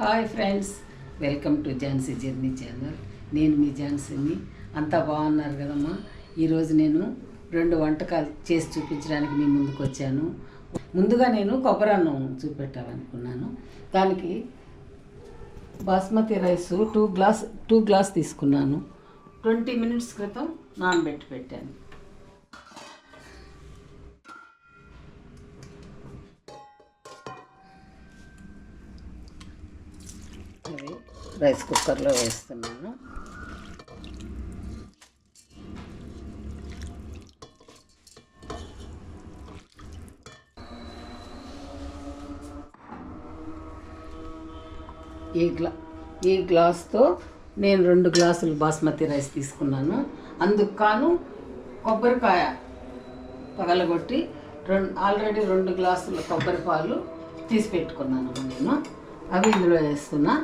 Hi friends, welcome to Jhansi journey channel. నేను మీ ఝాన్సీని. అంతా బాగున్నారు కదమ్మా. ఈరోజు నేను 2 వంటకాలు చేసి చూపించడానికి మీ ముందుకు వచ్చాను. ముందుగా నేను కొబ్బరి అన్నం చూపెట్టాలనుకున్నాను. దానికి బాస్మతి రైస్ 2 గ్లాస్ తీసుకున్నాను. 20 మినిట్స్ క్రితం నానబెట్టి పెట్టాను. ఇవి రైస్ కుక్కర్లో వేస్తున్నాను. ఈ గ్లాస్తో నేను 2 గ్లాసులు బాస్మతి రైస్ తీసుకున్నాను. అందుకు కాను కొబ్బరికాయ పగలగొట్టి ఆల్రెడీ 2 గ్లాసుల కొబ్బరి పాలు తీసి పెట్టుకున్నాను నేను. అవి ఇందులో వేస్తున్నా.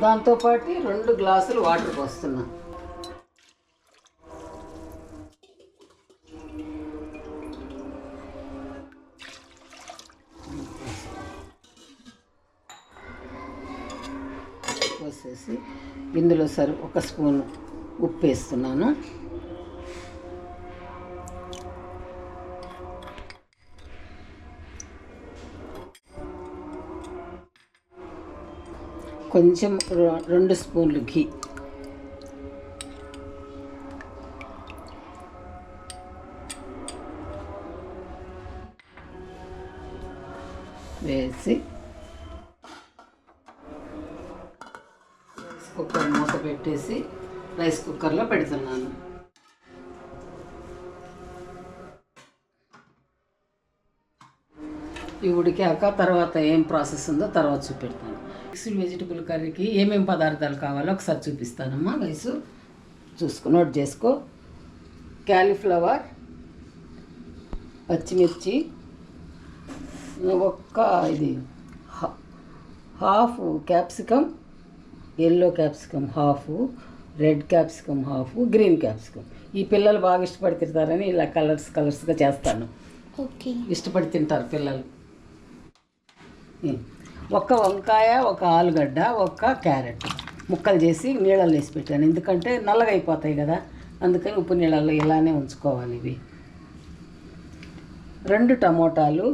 దాంతోపాటు 2 గ్లాసులు వాటర్ పోస్తున్నా. పోసేసి ఇందులో ఒక స్పూన్ ఉప్పు వేస్తున్నాను. కొంచెం 2 స్పూన్లు ఘీ, వేసి రైస్ కుక్కర్ మూత పెట్టేసి రైస్ కుక్కర్లో పెడుతున్నాను. ఇవి ఉడికాక తర్వాత ఏం ప్రాసెస్ ఉందో తర్వాత చూపెడతాను. మిక్స్డ్ వెజిటబుల్ కర్రీకి ఏమేమి పదార్థాలు కావాలో ఒకసారి చూపిస్తానమ్మా. రైసు నోట్ చేసుకో. క్యాలీఫ్లవర్, పచ్చిమిర్చి, half capsicum, yellow capsicum half, red capsicum half, green capsicum. ఈ పిల్లలు బాగా ఇష్టపడి తింటారని ఇలా కలర్స్గా చేస్తాను. ఓకే, ఇష్టపడి తింటారు పిల్లలు. ఒక వంకాయ, ఒక ఆలుగడ్డ, ఒక క్యారెట్ ముక్కలు చేసి నీళ్ళల్లో వేసి పెట్టాను. ఎందుకంటే నల్లగా అయిపోతాయి కదా, అందుకని ఉప్పు నీళ్ళల్లో ఇలానే ఉంచుకోవాలి. ఇవి 2 టమోటాలు,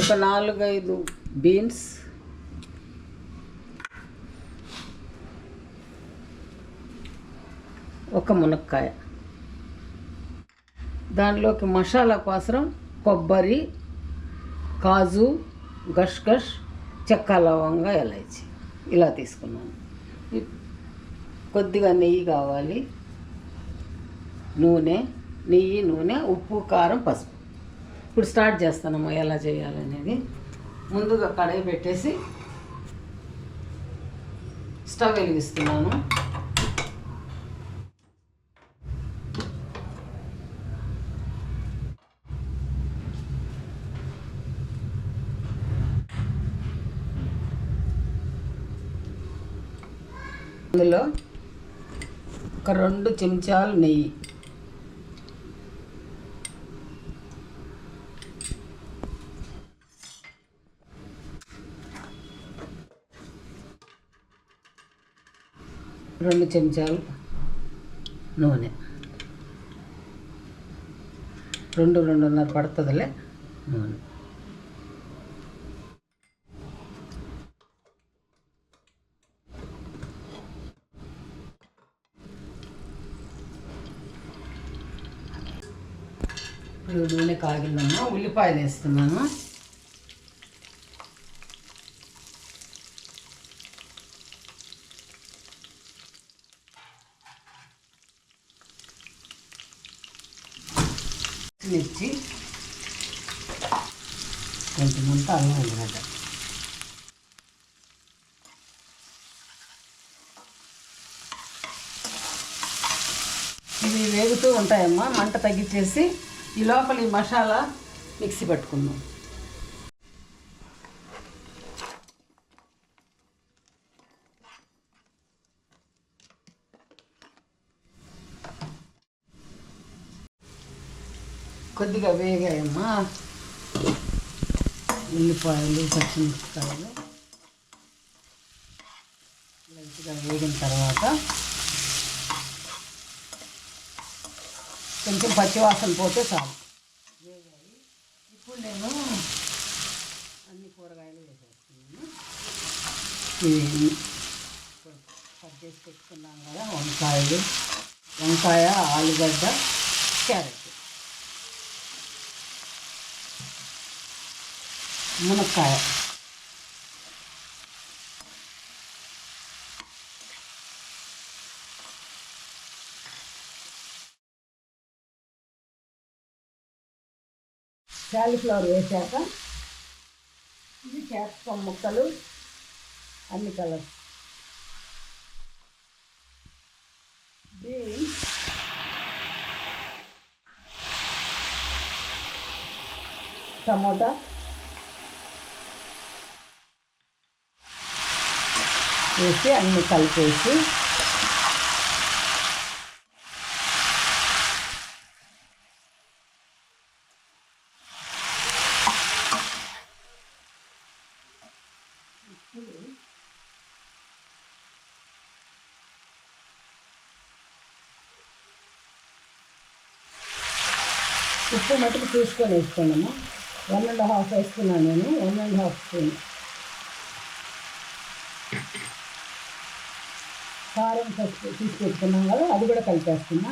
ఒక 4-5 బీన్స్, ఒక మునక్కాయ. దానిలోకి మసాలా కోసం కొబ్బరి, కాజు, గష్గష్, చెక్క, లవంగ, ఇలాచి ఇలా తీసుకున్నాను. కొద్దిగా నెయ్యి కావాలి, నెయ్యి, నూనె, ఉప్పు, కారం, పసుపు. ఇప్పుడు స్టార్ట్ చేస్తానమ్మా ఎలా చేయాలనేది. ముందుగా కడాయి పెట్టేసి స్టవ్ వెలిగిస్తున్నాను. అందులో ఒక 2 చెంచాలు నెయ్యి, రెండు చెంచాలు నూనె, 2-2.5 పడుతుందిలే నూనె. ఇప్పుడు నూనె కాగిందమ్మా. ఉల్లిపాయలు వేస్తున్నాను. మిర్చి, కొంచెమంతా అల్లం ఉల్లిగడ్డ. ఇవి వేగుతూ ఉంటాయమ్మా. మంట తగ్గించేసి ఈ లోపల ఈ మసాలా మిక్సీ పట్టుకుందాం. కొద్దిగా వేగాయమ్మా ఉల్లిపాయలు పచ్చిమిరపకాయలు లైట్గా వేగిన తర్వాత కొంచెం పచ్చివాసన పోతే చాలు. వేగాయి. ఇప్పుడు నేను అన్ని కూరగాయలు వేసేస్తున్నాను. ఇవి కట్ చేసి పెట్టుకున్నాం కదా, వంకాయ, ఆలుగడ్డ, క్యారెట్, మునక్కాయ, కాలీఫ్లవర్ వేసాక ఇది క్యాప్సికమ్ ముక్కలు అన్ని కలర్స్, బీన్స్, టమోటా, వేసి అన్ని కలిపేసి ఉప్పు మటుకు చూసుకొని వేసుకోండమ్మా. 1.5 వేసుకున్నాను నేను, 1.5 స్పూన్. కారం ఫస్ట్ తీసి పెట్టుకున్నాం కదా, అది కూడా కలిపేస్తున్నా.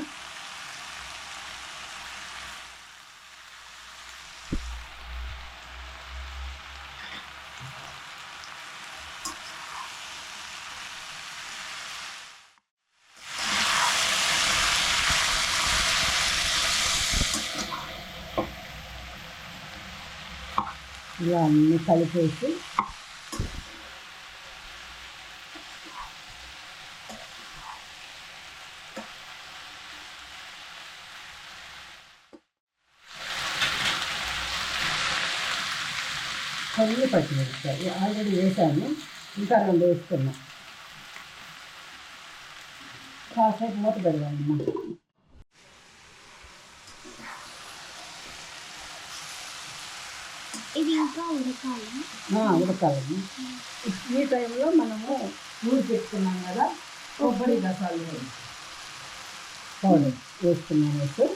ఇలా అన్నీ కలిపేసి కొన్ని పచ్చిమిరపకాయలు ఆల్రెడీ వేసాను, ఇంకా 2 వేసుకున్నా. కాసేపు మూత పెడదామమ్మా. ఇది ఇంకా ఉడకాలమ్మా. ఈ టైంలో మనము ఊరి పెట్టుకున్నాం కదా, కొబ్బరి గసాలు పౌడర్ వేసుకున్నాం. వేసి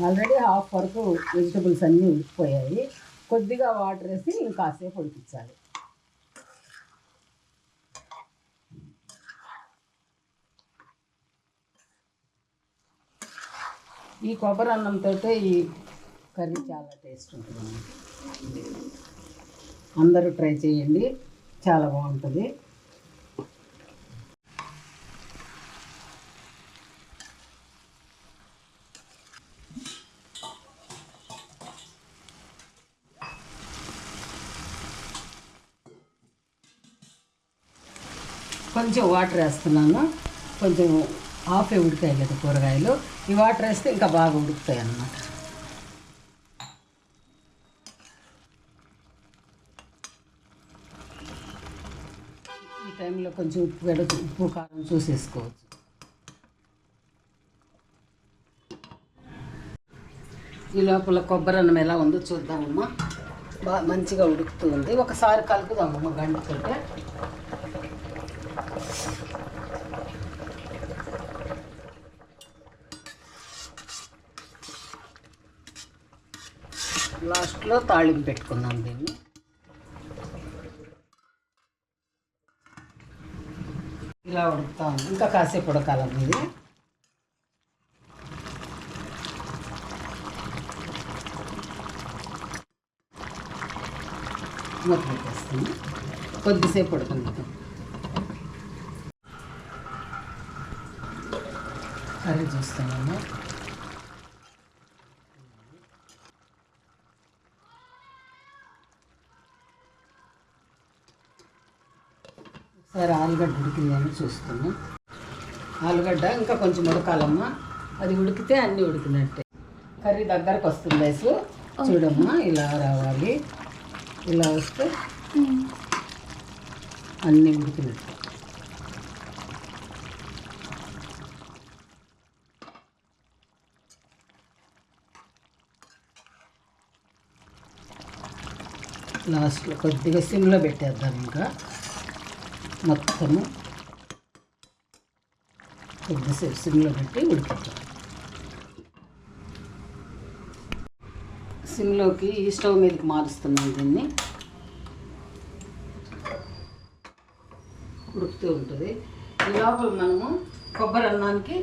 ఆల్రెడీ హాఫ్ వరకు వెజిటబుల్స్ అన్నీ ఉడికిపోయాయి. కొద్దిగా వాటర్ వేసి ఇంకాసేపు ఉడికించాలి. ఈ కొబ్బరి అన్నంతో ఈ కర్రీ చాలా టేస్ట్ ఉంటుంది. అందరూ ట్రై చేయండి, చాలా బాగుంటుంది. కొంచెం వాటర్ వేస్తున్నాను, కొంచెం హాఫే ఉడికాయి కదా కూరగాయలు. ఈ వాటర్ వేస్తే ఇంకా బాగా ఉడుకుతాయి అన్నమాట. ఈ టైంలో కొంచెం ఉప్పు కారం చూసేసుకోవచ్చు. ఈ లోపల కొబ్బరి అన్నం ఎలా ఉందో చూద్దామమ్మా. బాగా మంచిగా ఉడుకుతుంది. ఒకసారి కలుపుదామమ్మా గంటతో. లాస్ట్లో తాళింపు పెట్టుకుందాం దీన్ని. ఇలా ఉడుకుతాము, ఇంకా కాసేపు ఉడకాలమ్మ ఇది. మూత పెట్టేస్తాము, కొద్దిసేపు ఉడకనిద్దాం. కర్రీ చూస్తామమ్మా. ఒకసారి ఆలుగడ్డ ఉడికిందని చూస్తున్నాం. ఆలుగడ్డ ఇంకా కొంచెం ఉడకాలమ్మా, అది ఉడికితే అన్నీ ఉడికినట్టే. కర్రీ దగ్గరకు వస్తుంది. చూడమ్మా, ఇలా రావాలి. ఇలా వస్తే అన్నీ ఉడికినట్టు. లాస్ట్లో కొద్దిగా సిమ్లో పెట్టేద్దాం. ఇంకా మొత్తము కొద్దిసేపు సిమ్లో పెట్టి ఉడికిద్దాం. సిమ్లోకి ఈ స్టవ్ మీదకి మారుస్తున్నాం. దీన్ని ఉడుకుతూ ఉంటుంది. ఈ లోపల మనము కొబ్బరి అన్నానికి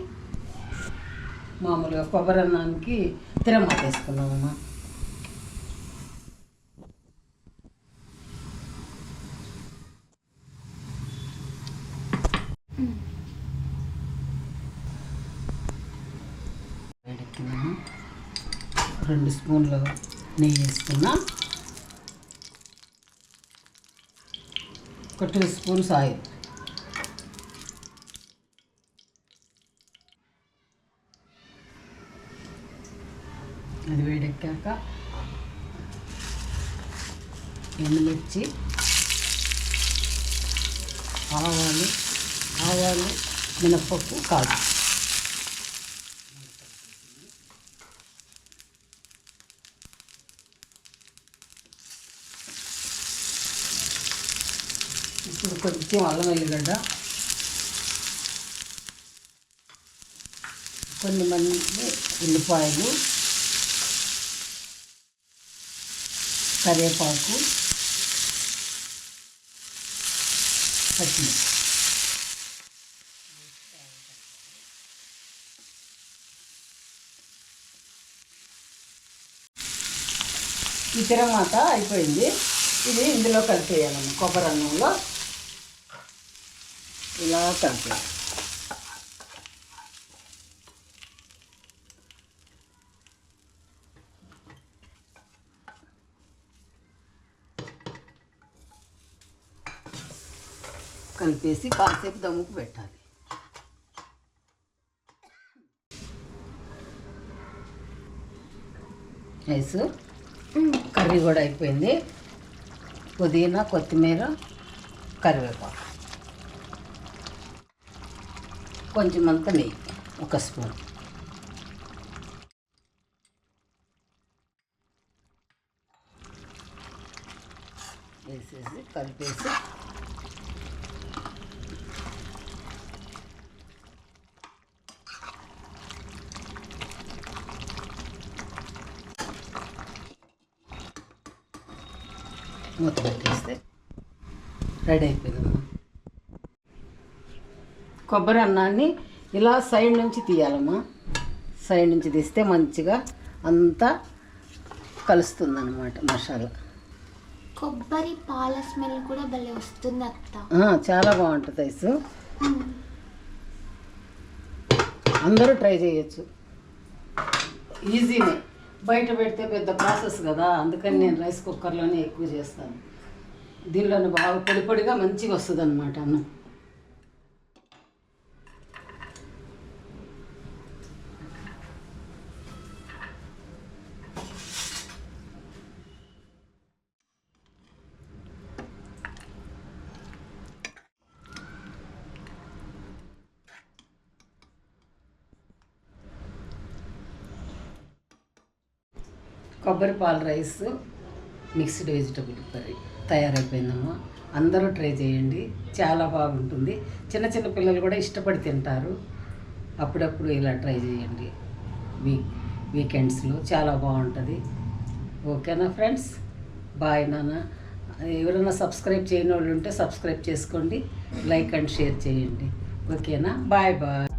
మామూలుగా కొబ్బరి అన్నానికి తిరగమాత వేసుకున్నామమ్మా. వేడెక్కినాము. 2 స్పూన్లు నెయ్యి వేసుకున్నా. ఒక 2 స్పూన్స్ ఆయిల్. అది వేడెక్కాక ఎండుమిర్చి, ఆవాలు, మినప్పప్పు, కాజు. ఇప్పుడు కొంచెం అల్లం వెల్లిగడ్డ, కొన్ని మంది ఉల్లిపాయలు, కరివేపాకు, పచ్చిమిర్చి. ఈ తిరగమాత అయిపోయింది. ఇది ఇందులో కలిపేయాలమ్మ. కొబ్బరి అన్నంలో ఇలా కలిపేయాలి. కలిపేసి కాసేపు దమ్ముకు పెట్టాలి. రైస్ కర్రీ కూడా అయిపోయింది. పుదీనా, కొత్తిమీర, కరివేపాకు, కొంచెం అంత నెయ్యి, 1 స్పూన్ వేసేసి కలిపేసి మూత పెట్టేస్తే రెడీ అయిపోయిందమ్మా. కొబ్బరి అన్నాన్ని ఇలా సైడ్ నుంచి తీయాలమ్మా. సైడ్ నుంచి తీస్తే మంచిగా అంతా కలుస్తుందన్నమాట మసాలా. కొబ్బరి పాల స్మెల్ కూడా భలే వస్తుంది అత్త. చాలా బాగుంటుంది రైస్. అందరూ ట్రై చేయొచ్చు. ఈజీనే. బయట పెడితే పెద్ద ప్రాసెస్ కదా, అందుకని నేను రైస్ కుక్కర్లోనే ఎక్కువ చేస్తాను. దీనిలోనే బాగా పొడి పొడిగా మంచిగా వస్తుంది అన్నమాట అన్నం. కొబ్బరి పాల రైస్ మిక్స్డ్ వెజిటబుల్ కర్రీ తయారైపోయిందమ్మా. అందరూ ట్రై చేయండి, చాలా బాగుంటుంది. చిన్న చిన్న పిల్లలు కూడా ఇష్టపడి తింటారు. అప్పుడప్పుడు ఇలా ట్రై చేయండి. వీకెండ్స్లో చాలా బాగుంటుంది. ఓకేనా ఫ్రెండ్స్? బాయ్ నాన్న. ఎవరైనా సబ్స్క్రైబ్ చేయని వాళ్ళు ఉంటే సబ్స్క్రైబ్ చేసుకోండి, లైక్ అండ్ షేర్ చేయండి. ఓకేనా? Bye bye.